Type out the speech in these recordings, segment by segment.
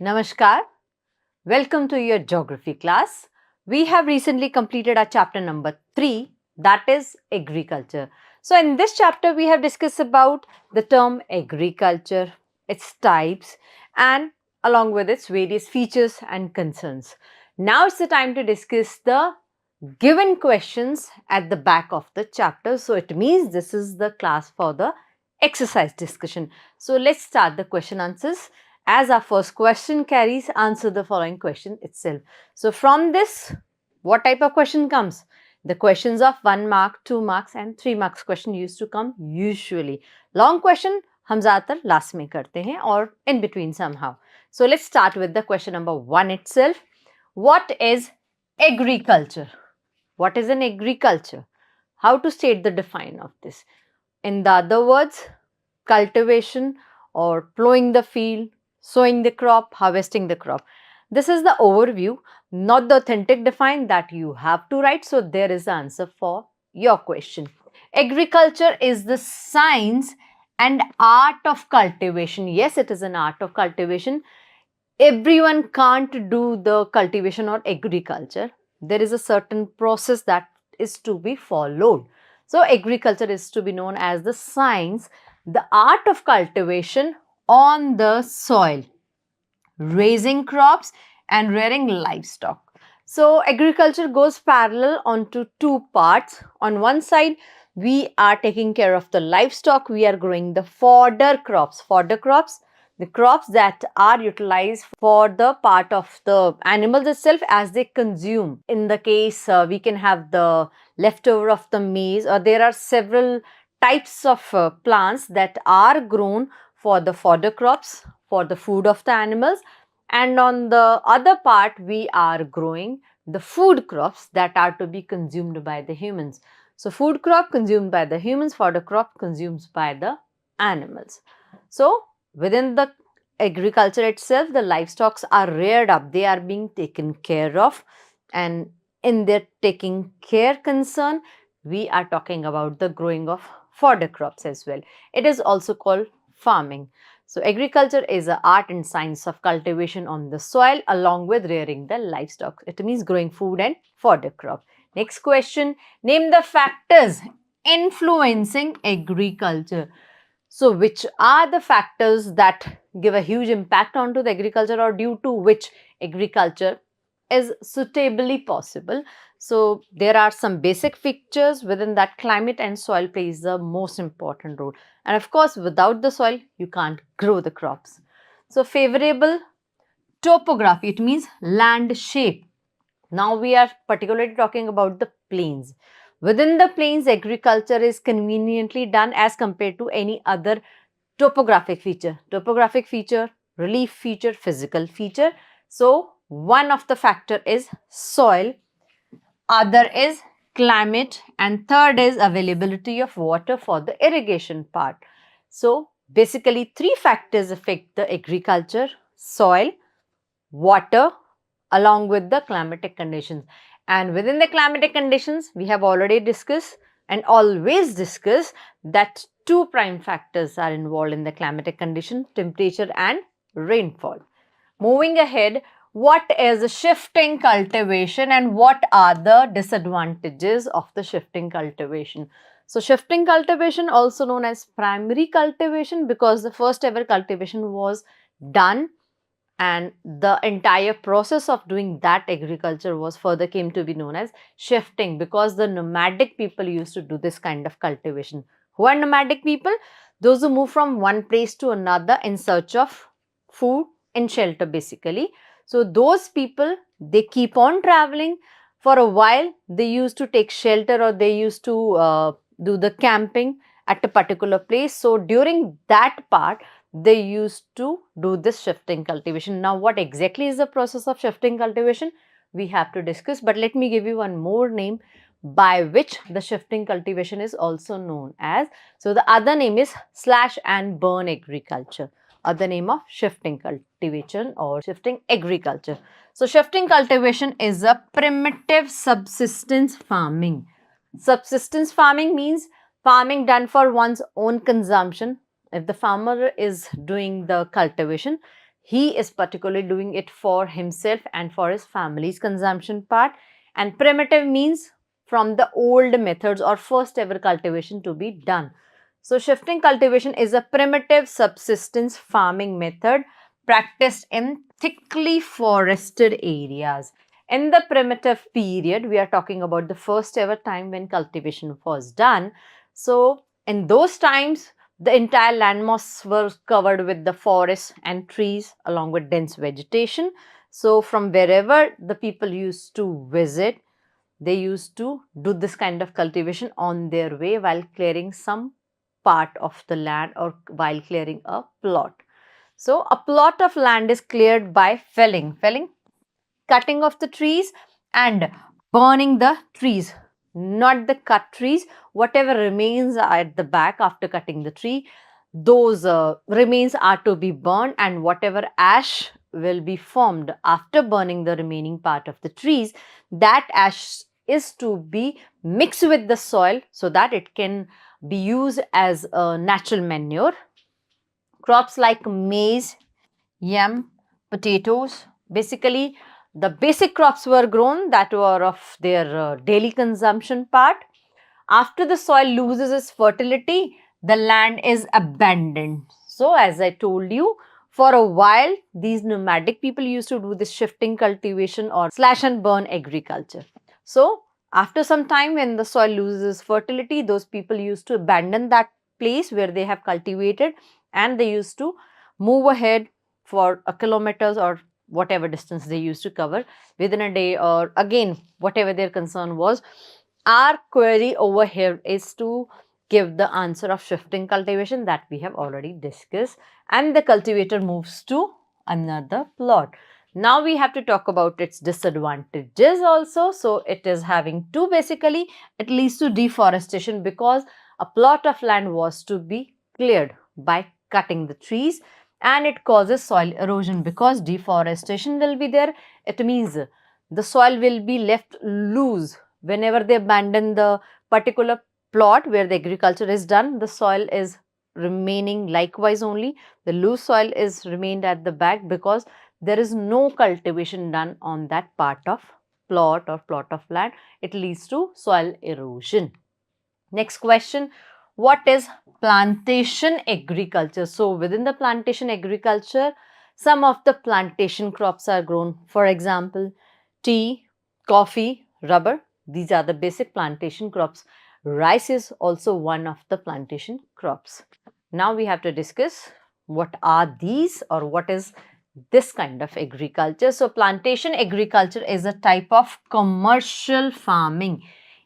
Namaskar. Welcome to your geography class. We have recently completed our chapter number 3, that is agriculture. So in this chapter we have discussed about the term agriculture, its types and along with its various features and concerns. Now it's the time to discuss the given questions at the back of the chapter. So it means this is the class for the exercise discussion. So let's start the question answers. As our first question carries, answer the following question itself. So from this, what type of question comes? The questions of 1 mark, 2 marks and 3 marks question used to come usually. Long question हम ज़्यादातर last में करते हैं or in between somehow. So let's start with the question number 1 itself. What is agriculture? What is an agriculture? How to state the define of this? In the other words, cultivation or plowing the field, sowing the crop, harvesting the crop. This is the overview, not the authentic define that you have to write. So there is the answer for your question. Agriculture is the science and art of cultivation. Yes, it is an art of cultivation. Everyone can't do the cultivation or agriculture. There is a certain process that is to be followed. So agriculture is to be known as the science, the art of cultivation on the soil, raising crops and rearing livestock. So agriculture goes parallel onto two parts. On one side, we are taking care of the livestock. We are growing the fodder crops. Fodder crops, the crops that are utilized for the part of the animals itself as they consume. In the case, we can have the leftover of the maize, or there are several types of plants that are grown for the fodder crops, for the food of the animals. And on the other part, we are growing the food crops that are to be consumed by the humans. So food crop consumed by the humans, fodder crop consumed by the animals. So within the agriculture itself, the livestock are reared up, they are being taken care of, and in their taking care concern, we are talking about the growing of fodder crops as well. It is also called farming. So agriculture is an art and science of cultivation on the soil along with rearing the livestock. It means growing food and fodder crop. Next question, name the factors influencing agriculture. So which are the factors that give a huge impact onto the agriculture or due to which agriculture is suitably possible? So there are some basic features within that. Climate and soil plays the most important role. And of course, without the soil, you can't grow the crops. So favorable topography, it means land shape. Now we are particularly talking about the plains. Within the plains, agriculture is conveniently done as compared to any other topographic feature. Topographic feature, relief feature, physical feature. So one of the factor is soil, other is climate, and third is availability of water for the irrigation part. So basically 3 factors affect the agriculture: soil, water, along with the climatic conditions. And within the climatic conditions, we have already discussed and always discuss that 2 prime factors are involved in the climatic condition: temperature and rainfall. Moving ahead, what is shifting cultivation and what are the disadvantages of the shifting cultivation? So shifting cultivation, also known as primary cultivation, because the first ever cultivation was done and the entire process of doing that agriculture was further came to be known as shifting, because the nomadic people used to do this kind of cultivation. Who are nomadic people? Those who move from one place to another in search of food and shelter basically. So those people, they keep on traveling. For a while they used to take shelter or they used to do the camping at a particular place. So during that part, they used to do this shifting cultivation. Now what exactly is the process of shifting cultivation? We have to discuss, but let me give you one more name by which the shifting cultivation is also known as. So the other name is slash and burn agriculture, other name of shifting cultivation or shifting agriculture. So shifting cultivation is a primitive subsistence farming. Subsistence farming means farming done for one's own consumption. If the farmer is doing the cultivation, He is particularly doing it for himself and for his family's consumption part. And primitive means from the old methods or first ever cultivation to be done. So shifting cultivation is a primitive subsistence farming method practiced in thickly forested areas. In the primitive period, we are talking about the first ever time when cultivation was done. So in those times, the entire landmass was covered with the forests and trees along with dense vegetation. So from wherever the people used to visit, they used to do this kind of cultivation on their way while clearing some part of the land or while clearing a plot. So a plot of land is cleared by felling, cutting of the trees and burning the trees, not the cut trees. Whatever remains at the back after cutting the tree, those remains are to be burned, and whatever ash will be formed after burning the remaining part of the trees, that ash is to be mixed with the soil so that it can be used as a natural manure. Crops like maize, yam, potatoes, basically the basic crops were grown that were of their daily consumption part. After the soil loses its fertility, the land is abandoned. So as I told you, for a while these nomadic people used to do this shifting cultivation or slash and burn agriculture. So after some time when the soil loses fertility, those people used to abandon that place where they have cultivated, and they used to move ahead for a kilometers or whatever distance they used to cover within a day, or again whatever their concern was. Our query over here is to give the answer of shifting cultivation that we have already discussed, and the cultivator moves to another plot. Now we have to talk about its disadvantages also. So it is having two, basically it leads to deforestation because a plot of land was to be cleared by cutting the trees, and it causes soil erosion because deforestation will be there. It means the soil will be left loose. Whenever they abandon the particular plot where the agriculture is done, the soil is remaining likewise only. The loose soil is remained at the back because there is no cultivation done on that part of plot or plot of land. It leads to soil erosion. Next question, what is plantation agriculture? So within the plantation agriculture, some of the plantation crops are grown. For example, tea, coffee, rubber. These are the basic plantation crops. Rice is also one of the plantation crops. Now we have to discuss what are these or what is this kind of agriculture. So plantation agriculture is a type of commercial farming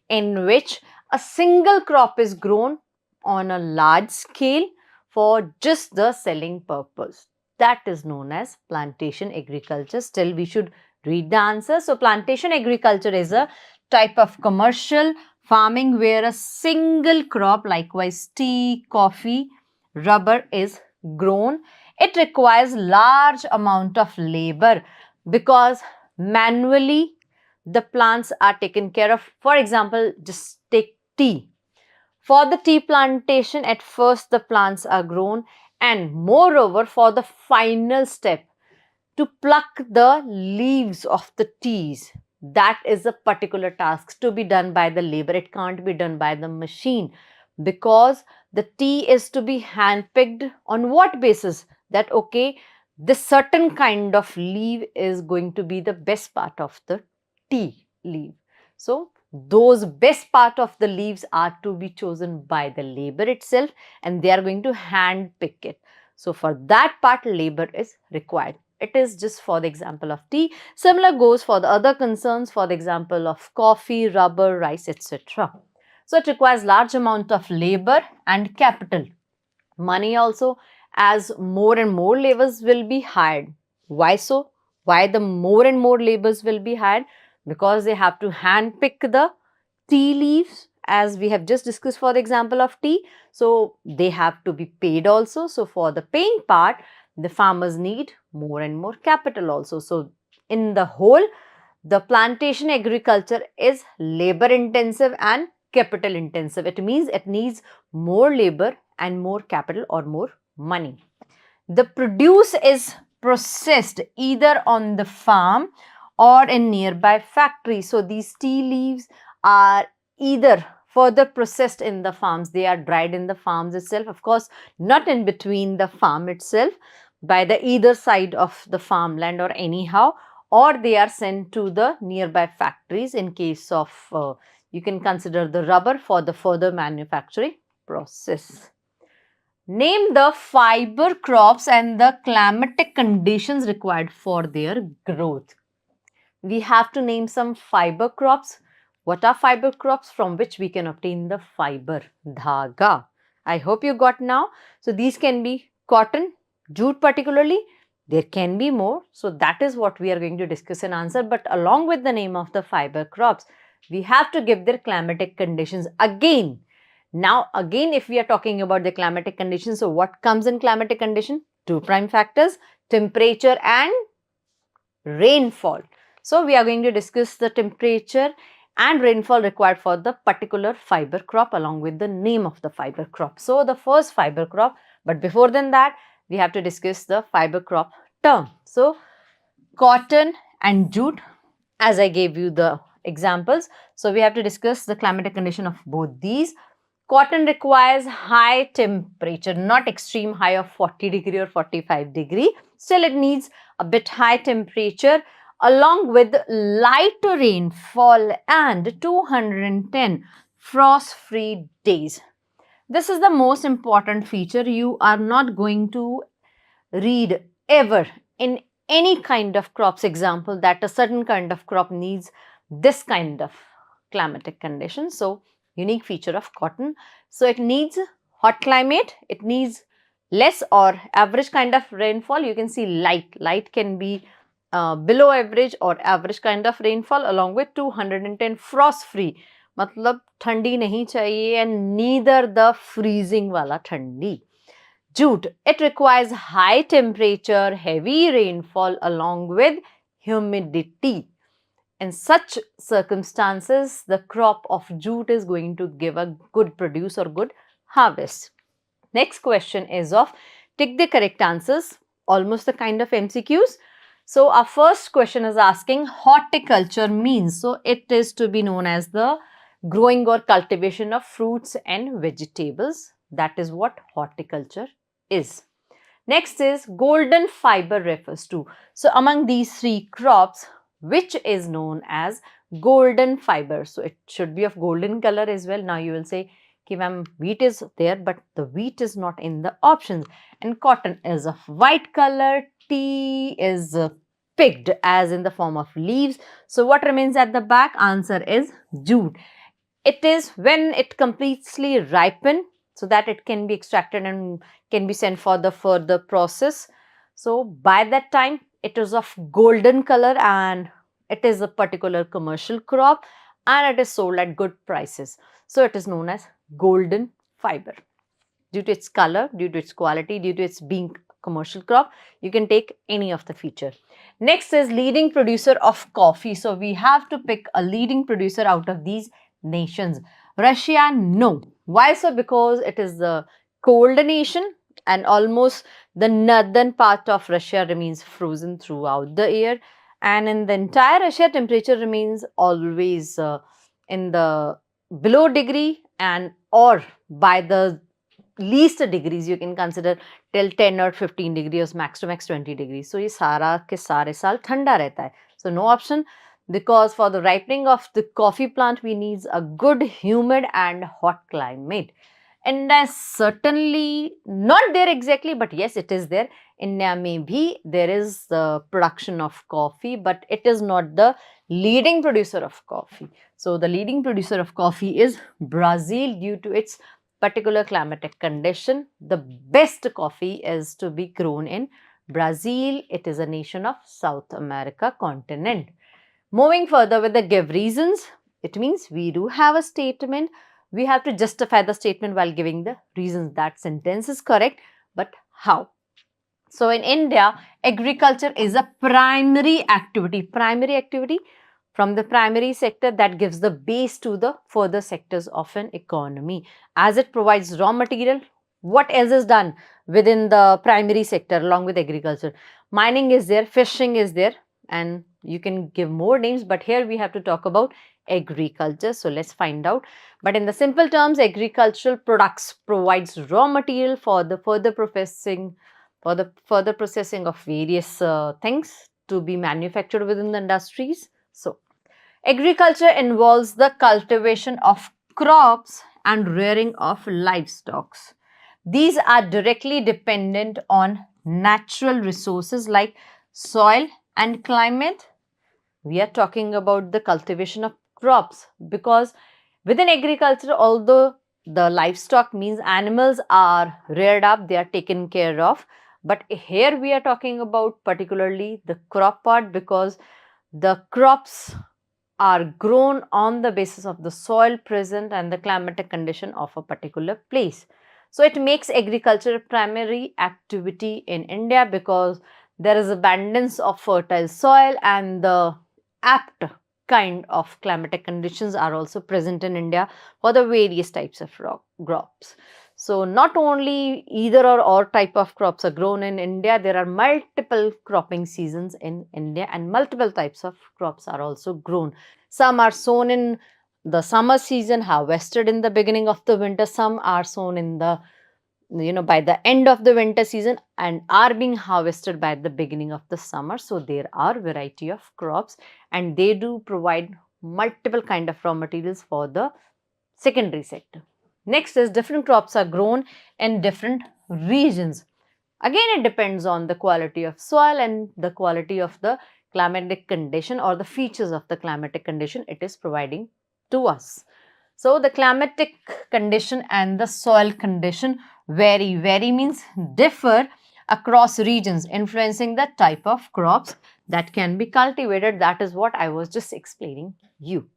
in which a single crop is grown on a large scale for just the selling purpose. That is known as plantation agriculture. Still, we should read the answer. So, plantation agriculture is a type of commercial farming where a single crop, likewise tea, coffee, rubber, is grown. It requires large amount of labor because manually the plants are taken care of. For example, just take tea. For the tea plantation, at first the plants are grown, and moreover for the final step to pluck the leaves of the teas, that is a particular task to be done by the labor. It can't be done by the machine because the tea is to be hand-picked on what basis? That okay, this certain kind of leaf is going to be the best part of the tea leaf. So those best part of the leaves are to be chosen by the labor itself, and they are going to hand pick it. So for that part, labor is required. It is just for the example of tea. Similar goes for the other concerns, for the example of coffee, rubber, rice, etc. So it requires large amount of labor and capital. Money also, as more and more laborers will be hired. Why so? Why the more and more laborers will be hired? Because they have to hand pick the tea leaves, as we have just discussed for the example of tea. So they have to be paid also. So for the paying part, the farmers need more and more capital also. So in the whole, the plantation agriculture is labor intensive and capital intensive. It means it needs more labor and more capital or more money. The produce is processed either on the farm or in nearby factories. So these tea leaves are either further processed in the farms, they are dried in the farms itself, of course not in between the farm itself, by the either side of the farmland or anyhow, or they are sent to the nearby factories in case of you can consider the rubber for the further manufacturing process. Name the fiber crops and the climatic conditions required for their growth. We have to name some fiber crops. What are fiber crops? From which we can obtain the fiber, dhaga. I hope you got now. So these can be cotton, jute particularly. There can be more. So that is what we are going to discuss and answer. But along with the name of the fiber crops, we have to give their climatic conditions again. Now again, if we are talking about the climatic conditions, so what comes in climatic condition? Two prime factors, temperature and rainfall. So we are going to discuss the temperature and rainfall required for the particular fiber crop along with the name of the fiber crop. So the first fiber crop, but before than that, we have to discuss the fiber crop term. So cotton and jute, as I gave you the examples. So we have to discuss the climatic condition of both these. Cotton requires high temperature, not extreme high of 40 degree or 45 degree. Still it needs a bit high temperature along with light rainfall and 210 frost-free days. This is the most important feature. You are not going to read ever in any kind of crops example that a certain kind of crop needs this kind of climatic condition. So unique feature of cotton. So it needs hot climate, it needs less or average kind of rainfall. You can see light can be below average or average kind of rainfall along with 210 frost free. मतलब ठंडी नहीं चाहिए and neither the freezing वाला ठंडी. Jute, it requires high temperature, heavy rainfall along with humidity. In such circumstances, the crop of jute is going to give a good produce or good harvest. Next question is of tick the correct answers, almost the kind of MCQs. So our first question is asking horticulture means. So it is to be known as the growing or cultivation of fruits and vegetables. That is what horticulture is. Next is golden fiber refers to. So among these three crops, which is known as golden fiber. So it should be of golden color as well. Now you will say, okay, ma'am, wheat is there, but the wheat is not in the options. And cotton is of white color, tea is picked as in the form of leaves. So what remains at the back? Answer is jute. It is when it completely ripen so that it can be extracted and can be sent for the further process. So by that time, it is of golden color and it is a particular commercial crop and it is sold at good prices. So it is known as golden fiber. Due to its color, due to its quality, due to its being commercial crop, you can take any of the feature. Next is leading producer of coffee. So we have to pick a leading producer out of these nations. Russia, no. Why so? Because it is the cold nation and almost the northern part of Russia remains frozen throughout the year, and in the entire Russia temperature remains always in the below degree and or by the least degrees you can consider till 10 or 15 degrees max to max 20 degrees. So ये सारा के सारे साल ठंडा रहता है. So no option, because for the ripening of the coffee plant we need a good humid and hot climate. India is certainly not there exactly, but yes, it is there. India may be, there is the production of coffee, but it is not the leading producer of coffee. So the leading producer of coffee is Brazil due to its particular climatic condition. The best coffee is to be grown in Brazil. It is a nation of South America continent. Moving further with the give reasons, it means we do have a statement. We have to justify the statement while giving the reasons. That sentence is correct, but how? So in India, agriculture is a primary activity. Primary activity from the primary sector that gives the base to the further sectors of an economy, as it provides raw material What else is done within the primary sector along with agriculture? Mining is there, fishing is there, and you can give more names, but here we have to talk about agriculture. So let's find out. But in the simple terms, agricultural products provides raw material for the further processing, of various things to be manufactured within the industries. So agriculture involves the cultivation of crops and rearing of livestock. These are directly dependent on natural resources like soil and climate. We are talking about the cultivation of crops because within agriculture, although the livestock means animals are reared up, they are taken care of. But here we are talking about particularly the crop part because the crops are grown on the basis of the soil present and the climatic condition of a particular place. So it makes agriculture a primary activity in India because there is abundance of fertile soil and the apt kind of climatic conditions are also present in India for the various types of crops. So not only either or type of crops are grown in India, there are multiple cropping seasons in India and multiple types of crops are also grown. Some are sown in the summer season, harvested in the beginning of the winter. Some are sown in the, by the end of the winter season and are being harvested by the beginning of the summer. So there are variety of crops and they do provide multiple kind of raw materials for the secondary sector. Next is different crops are grown in different regions. Again, it depends on the quality of soil and the quality of the climatic condition or the features of the climatic condition it is providing to us. So, the climatic condition and the soil condition vary means differ across regions, influencing the type of crops that can be cultivated. That is what I was just explaining you.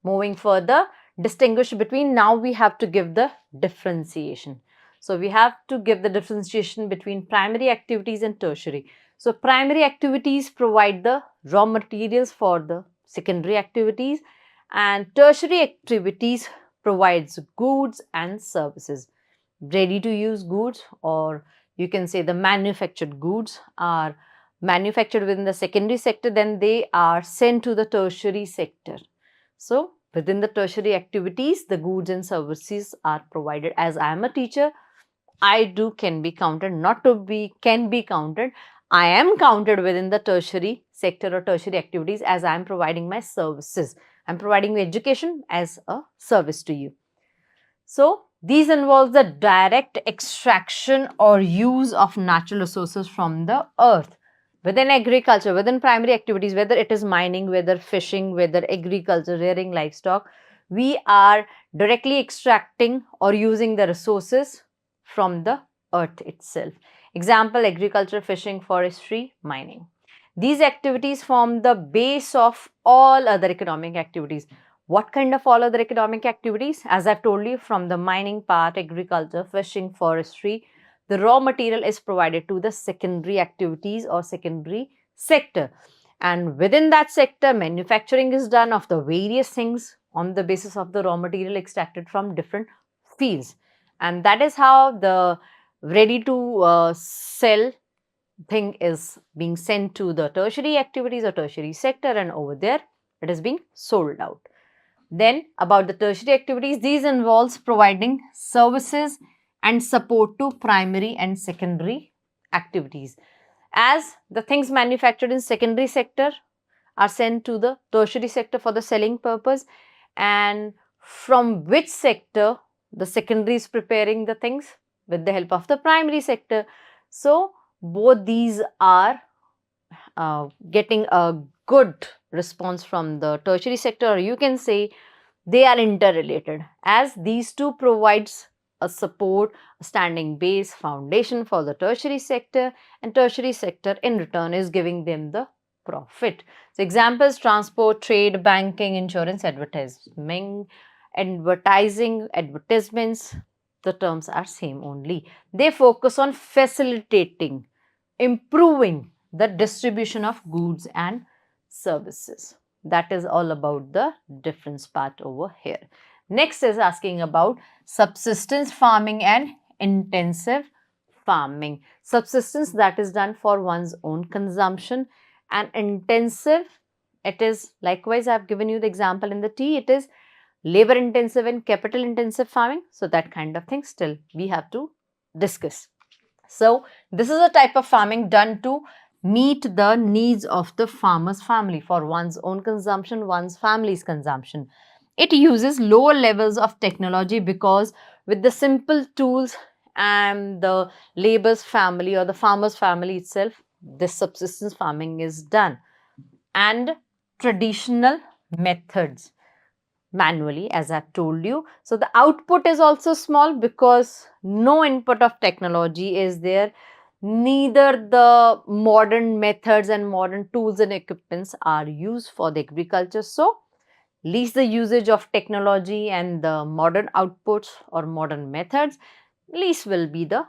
Moving further, distinguish between, now we have to give the differentiation. So we have to give the differentiation between primary activities and tertiary. So primary activities provide the raw materials for the secondary activities and tertiary activities provides goods and services. Ready to use goods, or you can say the manufactured goods, are manufactured within the secondary sector, then they are sent to the tertiary sector. So within the tertiary activities, the goods and services are provided. As I am a teacher, I do can be counted, not to be can be counted. I am counted within the tertiary sector or tertiary activities as I am providing my services. I am providing education as a service to you. So these involve the direct extraction or use of natural resources from the earth. Within agriculture, within primary activities, whether it is mining, whether fishing, whether agriculture, rearing livestock, we are directly extracting or using the resources from the earth itself. Example, agriculture, fishing, forestry, mining. These activities form the base of all other economic activities. What kind of all other economic activities? As I've told you, from the mining part, agriculture, fishing, forestry, the raw material is provided to the secondary activities or secondary sector. And within that sector, manufacturing is done of the various things on the basis of the raw material extracted from different fields. And that is how the ready to sell thing is being sent to the tertiary activities or tertiary sector, and over there it is being sold out. Then about the tertiary activities, these involves providing services and support to primary and secondary activities. As the things manufactured in secondary sector are sent to the tertiary sector for the selling purpose, and from which sector the secondary is preparing the things with the help of the primary sector. So both these are getting a good response from the tertiary sector, or you can say they are interrelated, as these two provides a support, a standing base, foundation for the tertiary sector, and tertiary sector in return is giving them the profit. So examples: transport, trade, banking, insurance, advertising, advertisements, the terms are same only. They focus on facilitating, improving the distribution of goods and services. That is all about the difference part over here. Next is asking about subsistence farming and intensive farming. Subsistence, that is done for one's own consumption, and intensive, it is likewise, I have given you the example in the T, it is labor intensive and capital intensive farming. So that kind of thing still we have to discuss. So this is a type of farming done to meet the needs of the farmer's family for one's own consumption, one's family's consumption. It uses lower levels of technology because with the simple tools and the labor's family or the farmer's family itself, this subsistence farming is done. And traditional methods, manually, as I've told you. So the output is also small because no input of technology is there. Neither the modern methods and modern tools and equipments are used for the agriculture. So least the usage of technology and the modern outputs or modern methods, least will be the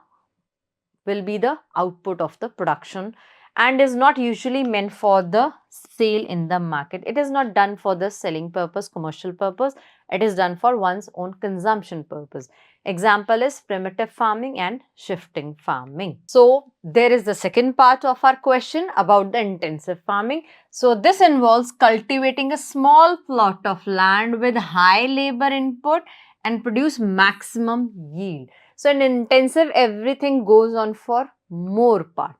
output of the production, and is not usually meant for the sale in the market. It is not done for the selling purpose, commercial purpose. It is done for one's own consumption purpose. Example is primitive farming and shifting farming. So there is the second part of our question about the intensive farming. So this involves cultivating a small plot of land with high labor input and produce maximum yield. So in intensive, everything goes on for more part.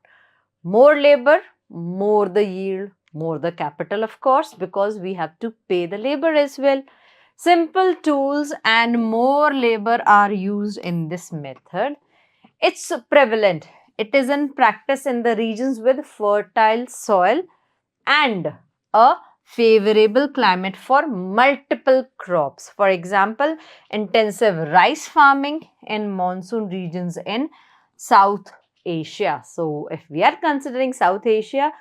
More labor, more the yield, more the capital, of course, because we have to pay the labor as well. Simple tools and more labor are used in this method. It's prevalent. It is in practice in the regions with fertile soil and a favorable climate for multiple crops. For example, intensive rice farming in monsoon regions in South Asia. So if we are considering South Asia,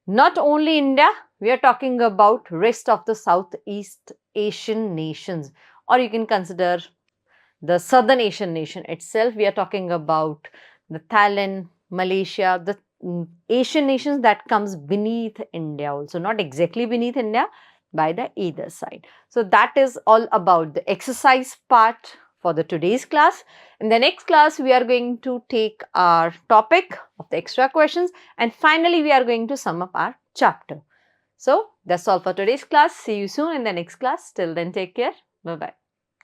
not only India, we are talking about rest of the Southeast Asian nations, or you can consider the Southern Asian nation itself. We are talking about the Thailand, Malaysia, the Asian nations that comes beneath India also, not exactly beneath India, by the either side. So that is all about the exercise part for the today's class. In the next class, we are going to take our topic of the extra questions, and finally we are going to sum up our chapter. So that's all for today's class. See you soon in the next class. Till then, take care. Bye-bye.